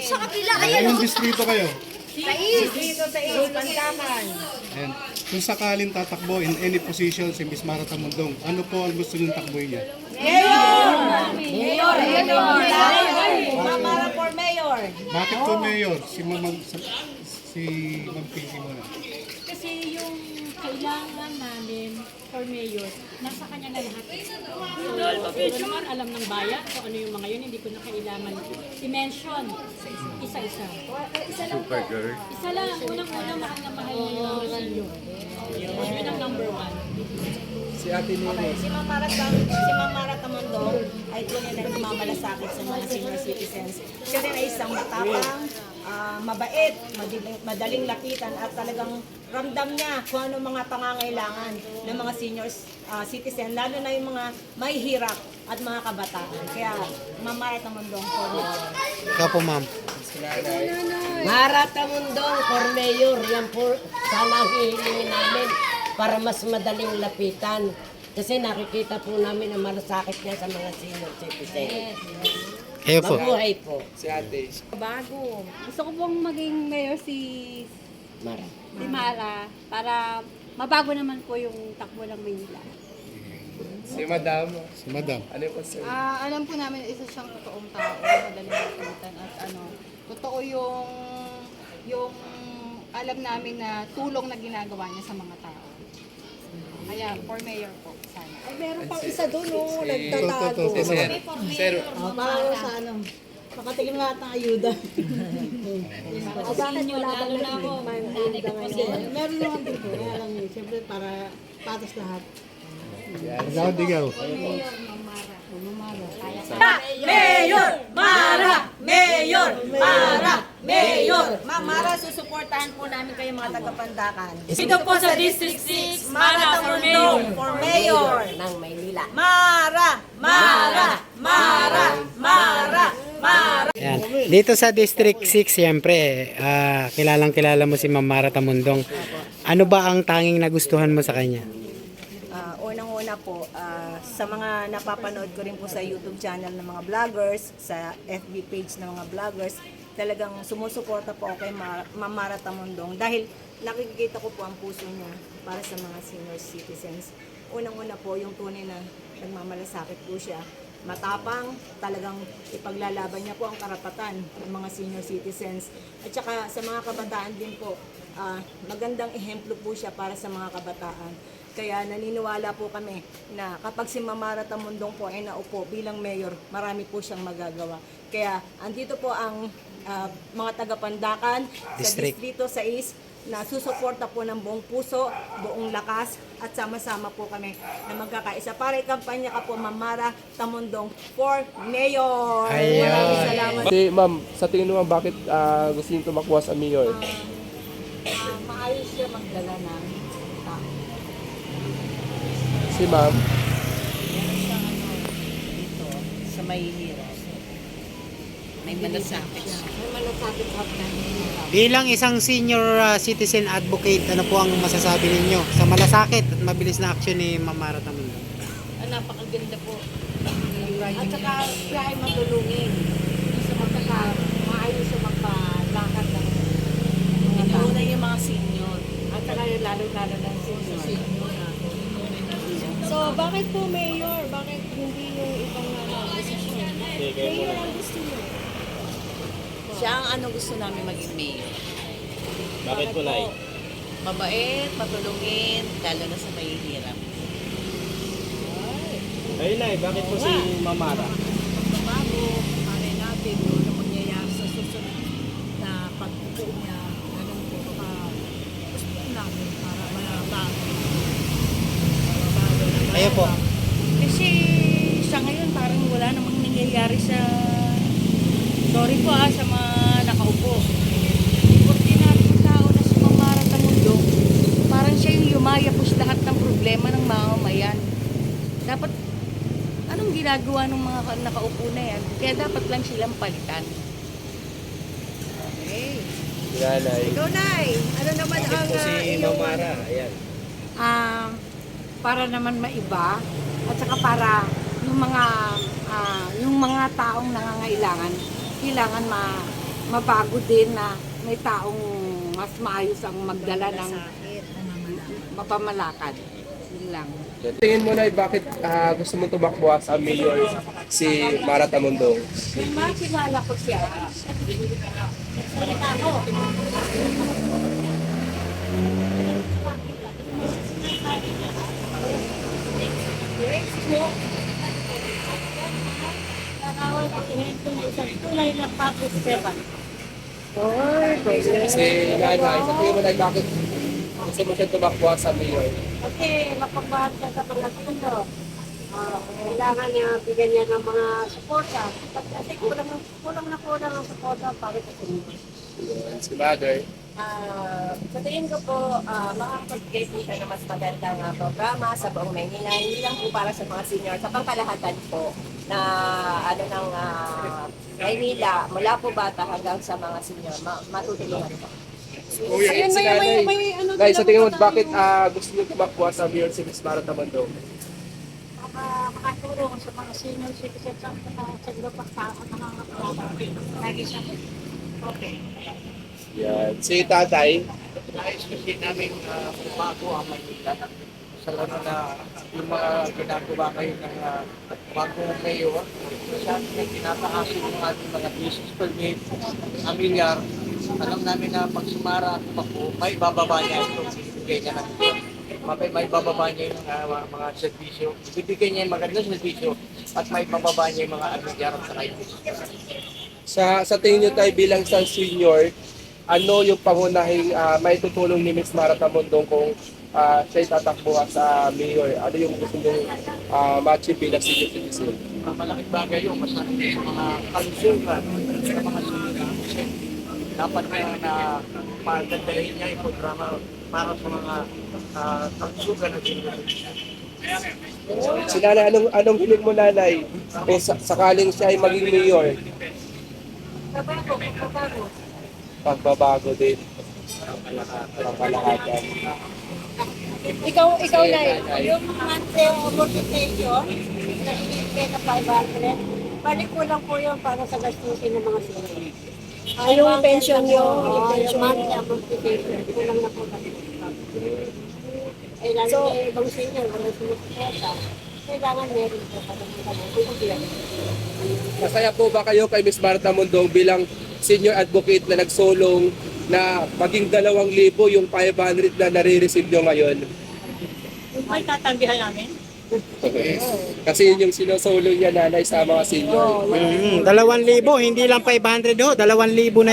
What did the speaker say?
Sa kabila, Anong distrito kayo? Dito sa iyo, Pandakan. Ayan. Kung sakaling tatakbo in any position si Miss Mara Tamundong, ano po ang gusto niyong takbuhin niya? Mayor! Mamara for mayor. Bakit po mayor? Si Ma'am Pinky muna. Kasi yung kailangan namin for mayor, nasa kanya na lahat. So, ako naman alam ng bayan kung ano yung mga yun, hindi ko na kailangan i-mention isa-isa. Super girl. Isa lang, unang-unang mahal na mahal niya yung senior. Yun ang number one. Si Ate Nene. Si Mamara Tamundong ay tunay na nagmamalasakit sa mga senior citizens. Siya rin ay isang matapang, mabait, madaling lapitan at talagang ramdam niya kung ano mga pangangailangan ng mga senior citizen, lalo na yung mga may hirap at mga kabataan. Kaya Mamara Tamundong for mayor. Ikaw po ma'am. Mara Tamundong for mayor, yan po sana ang hihilingin namin para mas madaling lapitan. Kasi nakikita po namin ang malasakit niya sa mga senior citizen. Kayo po. Mabuhay po. Si Ate. Bago. Gusto ko pong maging mayor si Mara. Mara para mabago naman po yung takbo ng Maynila. Si Madam. Si Madam. Ano yung concern? Alam po namin isa siyang totoong tao, madaling lapitan at totoo yung alam namin na tulong na ginagawa niya sa mga tao. Kaya for mayor po sana. Ay, meron pang isa doon, no? Ito, Nagtatago. ito, ito. Sir, Para sa ano, makatigil nga at ng ayuda. O bakit wala Lalo na ako, nanay ko po sila. Meron naman dito, kaya lang yun. Siyempre para patas lahat. Ikaw, digaw. Mayor! Mara! Mayor! Mara! Mayor! Ma'am Mara, susuportahan po namin kayo mga taga-Pandakan. Dito po sa District 6, Mara Tamundong for mayor! Ng Maynila. Mara! Mara! Mara! Mara! Mara! Yan. Dito sa District 6, siyempre, kilalang-kilala mo si Ma'am Mara Tamundong. Ano ba ang tanging nagustuhan mo sa kanya? Unang-una po, sa mga napapanood ko rin po sa YouTube channel ng mga vloggers, sa FB page ng mga vloggers, talagang sumusuporta po ako kay Ma'am Mara Tamundong dahil nakikita ko po ang puso niya para sa mga senior citizens. Unang-una po, yung tunay na nagmamalasakit po siya. Matapang, talagang ipaglalaban niya po ang karapatan ng mga senior citizens. At saka sa mga kabataan din po, magandang ehemplo po siya para sa mga kabataan. Kaya naniniwala po kami na kapag si Ma'am Mara Tamundong po ay naupo bilang mayor, marami po siyang magagawa. Kaya andito po ang mga taga-Pandakan sa Distrito 6 na susuporta po ng buong puso, buong lakas at sama-sama po kami na magkakaisa para ikampanya ka po Ma'am Mara Tamundong for mayor. Maraming salamat. Si Ma'am, sa tingin mo bakit gusto niyo tumakbo sa mayor? Maayos siya magdala ng tao. Si Ma'am, Meron siyang dito sa mahihirap. May malasakit siya. May malasakit at nahihirap. Bilang isang senior citizen advocate, ano po ang masasabi ninyo sa malasakit at mabilis na aksyon ni Ma'am Mara Tamundong? Napakaganda po. At saka siya ay matulungin. At saka maayos siya magpalakad ng mga tao. Ito na yung mga senior. At saka yung lalo-lalo ng senior. So, bakit po mayor? Bakit hindi yung ibang posisyon? Mayor ang gusto niyo. Siya ang ano gusto namin maging mayor. bakit po Nay? Mabait, matulungin, lalo na sa mahihirap. Ayun Nay, bakit po si Ma'am Mara? Bago, panay natin, ano mangyayari sa susunod na pagpupo niya, ganun po, gusto namin para mabago. Kayo po. Kasi sa ngayon parang wala namang nangyayari sa, sorry po sa mga nakaupo. Ordinaryong tao na si Ma'am Mara Tamundong, parang siya yung yumayapos lahat ng problema ng mamamayan. Dapat, anong ginagawa ng mga nakaupo na yan? Kaya dapat lang silang palitan. Okay. Yan Nay. Ikaw, Nay, ano naman ang Ma'am Mara? Ayan. para naman maiba at saka para yung mga yung mga taong nangangailangan, kailangan mabago din na may taong mas maayos ang magdala ng mapamalakad. Yun lang. Tingin mo na bakit gusto mo tumakbo sa mayor si Mara Tamundong? Kung makilala ko siya, salita ko. Nakawal ko ito na isang tulay na public servant. Si nanay, sa tingin mo na bakit gusto mo siya tumakbo sa mayor? Kasi mapagbahat siya sa mga tundo. Kailangan niya bigyan niya ng mga suporta. Kasi kulang ang suporta para sa tundo. Si mother. Sa tingin ko po, makakapag-create po siya ng mas magandang programa sa buong Maynila. Hindi lang po para sa mga senior, sa pangkalahatan po na ng Maynila, mula po bata hanggang sa mga senior, matutulungan po. Ayun, may ano Nay, sa tingin mo bakit gusto niyo tumakbo sa mayor si Miss Mara Tamundong? makatulong sa mga senior citizens sa lupa sa nangangapalaban. Lagi siya. Okay. Yan. Si tatay, Nais kasi namin bago ang Maynila. Sa lalo na yung mga ginagawa kayo ng bagong mayor, masyado na tinataasin yung ating mga business permit, amilyar. Alam namin na pag sumara at tumakbo, may bababa niya ito, bibigay niya ng ito. May bababa niya yung mga servisyo, bibigay niya yung magandang servisyo at may bababa niya yung mga amilyar at saka yung business. sa tingin niyo tayo bilang isang senior, ano yung pangunahing may tutulong ni Miss Mara Tamundong kung siya tatakbo sa mayor? Ano yung gusto niyo ma-achieve bilang senior citizen? Malaking bagay yung masasabi sa mga kalusugan, sa mga senior. Dapat na magandalahin niya yung programa para sa mga kalusugan at senior. Si nanay, anong hiling mo nanay kung sakaling siya ay maging mayor? Pagbabago din. Pangkalahatan. Ikaw na yung monthly amortization na ibigay na 500, balik ko lang po yun para sa gastusin ng mga senior. Yung pension nyo, yung Yung pension monthly nyo. amortization, kulang na po kami. Eh, lalo So, na ibang senior, wala sumusuporta. Kailangan meron po para magkabang. Masaya po ba kayo kay Miss Mara Tamundong bilang senior advocate na nagsolong na maging 2,000 yung 500 na nare-receive nyo ngayon? May tatambihan namin. Kasi yun yung sinusolong niya nanay sa mga senior. 2,000, hindi lang 500 2,000 na